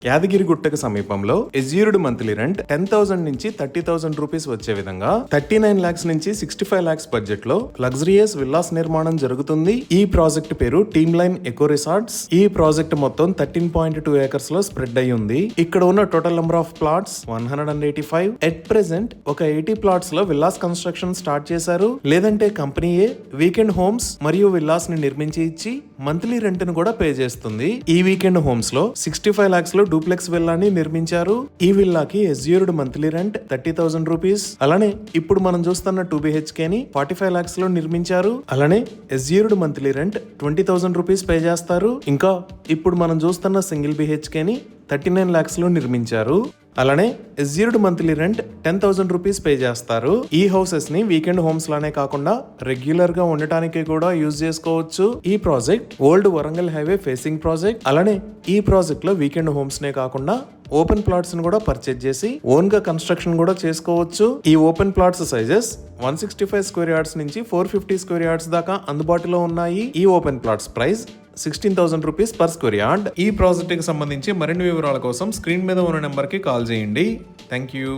యాదగిరిగుట్టకు సమీపంలో ఎజ్యూర్డ్ monthly rent 10,000 నుంచి 30,000 rupees వచ్చే విధంగా 39 lakhs నుంచి 65 lakhs బడ్జెట్ లో లగ్జరియస్ విల్లాస్ నిర్మాణం జరుగుతుంది. ఈ ప్రాజెక్ట్ పేరు టీమ్ లైన్ ఎకో రిసార్ట్స్. ఈ ప్రాజెక్ట్ మొత్తం 13.2 acres లో స్ప్రెడ్ అయి ఉంది. ఇక్కడ ఉన్న total number of plots 185. At present ఒక 80 ప్లాట్స్ లో విల్లాస్ కన్స్ట్రక్షన్ స్టార్ట్ చేశారు. లేదంటే కంపెనీయే వీకెండ్ హోమ్స్ మరియు విల్లాస్ ని నిర్మించి ఇచ్చి మంత్లీ రెంట్ ను కూడా పే చేస్తుంది. ఈ వీకెండ్ హోమ్స్ లో 65 lakhs లో డూప్లెక్స్ విల్లాని నిర్మించారు. ఈ విల్లాకి ఎజ్యూర్డ్ మంత్లీ రెంట్ 30,000 రూపీస్. అలానే ఇప్పుడు మనం చూస్తున్న 2 BHK ని 45 lakhs లో నిర్మించారు. అలానే ఎజ్యూర్డ్ మంత్లీ రెంట్ 20,000 రూపీస్ పే చేస్తారు. ఇంకా ఇప్పుడు మనం చూస్తున్న సింగిల్ BHK ని 39 lakhs లో నిర్మించారు. అలానే ఎజ్యూర్డ్ మంత్లీ రెంట్ 10,000 రూపీస్ పే చేస్తారు. ఈ హౌసెస్ ని వీకెండ్ హోమ్స్ లానే కాకుండా రెగ్యులర్ గా ఉండటానికి కూడా యూజ్ చేసుకోవచ్చు. ఈ project old Warangal highway facing project. అలానే ఈ ప్రాజెక్ట్ లో వీకెండ్ హోమ్స్ నే కాకుండా ఓపెన్ ప్లాట్స్ ను కూడా పర్చేజ్ చేసి ఓన్ గా కన్స్ట్రక్షన్ కూడా చేసుకోవచ్చు. ఈ open plots sizes 165 square yards నుంచి 450 స్క్వేర్ యార్డ్స్ దాకా అందుబాటులో ఉన్నాయి. ఈ open plots price 16,000 rupees per square yard. ఈ ప్రాజెక్ట్ కి సంబంధించి మరిన్ని వివరాల కోసం స్క్రీన్ మీద ఉన్న నెంబర్ కి కాల్ చేయండి. Thank you.